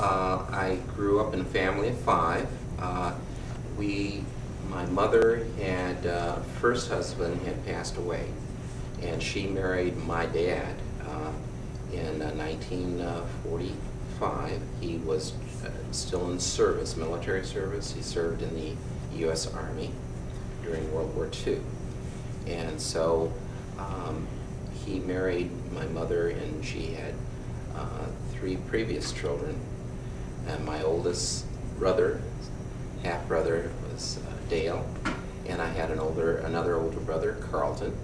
I grew up in a family of five. My mother had, first husband had passed away, and she married my dad in 1945. He was still in service, military service. He served in the U.S. Army during World War II. And so he married my mother, and she had three previous children. And my oldest brother, half-brother, was Dale, and I had another older brother, Carlton,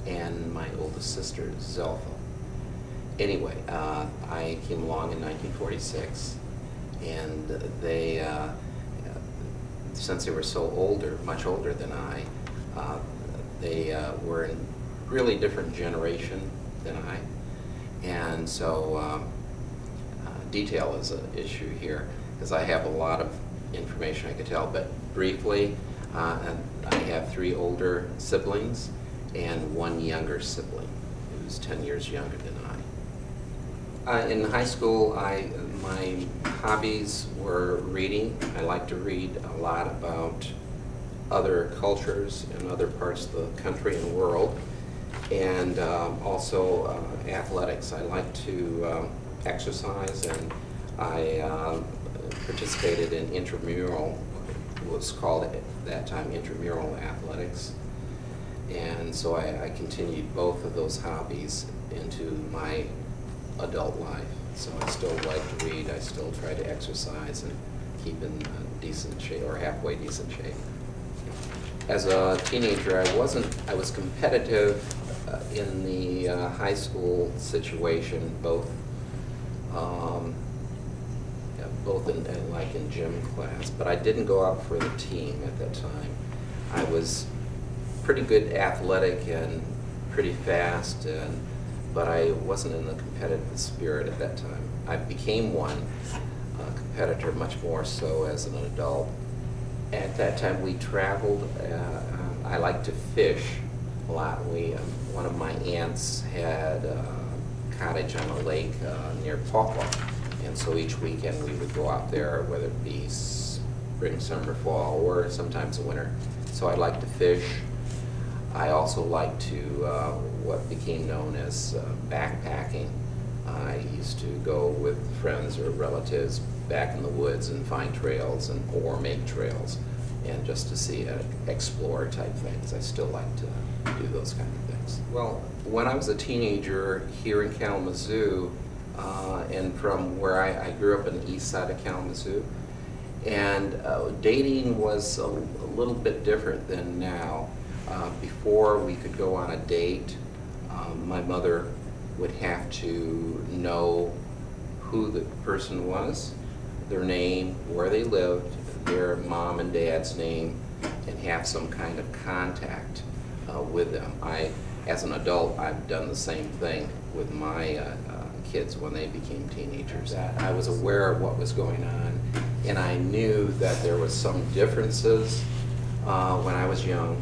and my oldest sister, Zelfa. Anyway, I came along in 1946, and they, since they were so older, much older than I, they were in really different generation than I, and so detail is an issue here, because I have a lot of information I could tell, but briefly, I have three older siblings and one younger sibling who's 10 years younger than I. In high school, my hobbies were reading. I like to read a lot about other cultures and other parts of the country and world, and also athletics. I like to exercise, and I participated in intramural, was called at that time intramural athletics, and so I continued both of those hobbies into my adult life. So I still like to read, I still try to exercise and keep in decent shape, or halfway decent shape. As a teenager, I was competitive in the high school situation, both in gym class, but I didn't go out for the team at that time. I was pretty good athletic and pretty fast, but I wasn't in the competitive spirit at that time. I became one competitor much more so as an adult. At that time we traveled. I liked to fish a lot. One of my aunts had a cottage on a lake near Pawpaw, and so each weekend we would go out there, whether it be spring, summer, fall, or sometimes winter. So I liked to fish. I also liked to what became known as backpacking. I used to go with friends or relatives back in the woods and find trails or make trails, and just to see explore type things. I still like to do those kind of things. Well, when I was a teenager here in Kalamazoo, and from where I grew up in the east side of Kalamazoo, and dating was a little bit different than now. Before we could go on a date, my mother would have to know who the person was, their name, where they lived, their mom and dad's name, and have some kind of contact with them. As an adult, I've done the same thing with my kids when they became teenagers. I was aware of what was going on, and I knew that there was some differences when I was young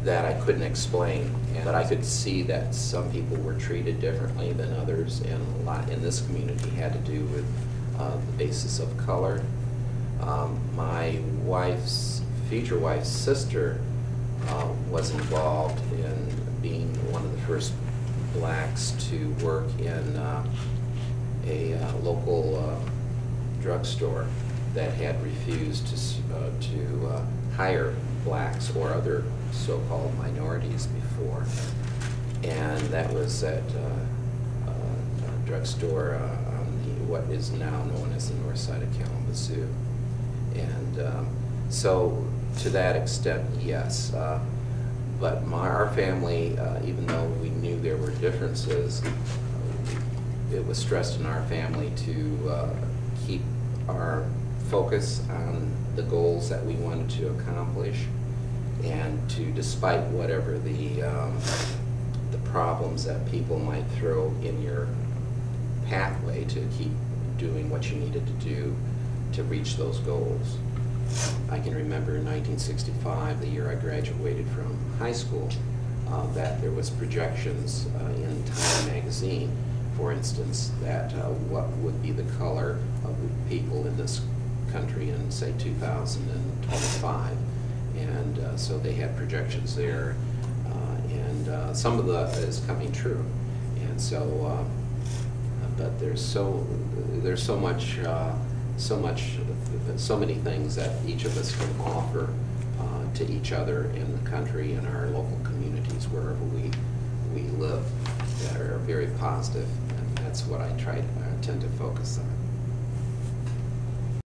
that I couldn't explain, but I could see that some people were treated differently than others, and a lot in this community had to do with the basis of color. My future wife's sister was involved in being one of the first blacks to work in a local drugstore that had refused to hire blacks or other so-called minorities before, and that was at a drugstore on what is now known as the north side of Kalamazoo. And so to that extent, yes, but our family, even though we knew there were differences, it was stressed in our family to keep our focus on the goals that we wanted to accomplish, and to, despite whatever the problems that people might throw in your pathway, to keep doing what you needed to do to reach those goals. I can remember in 1965, the year I graduated from high school, that there was projections in Time magazine, for instance, that what would be the color of the this country in, say, 2025. And so they had projections there, and some of that is coming true. And so, but there's so much, so many things that each of us can offer to each other in the country and our local communities wherever we live that are very positive, and that's what I tend to focus on.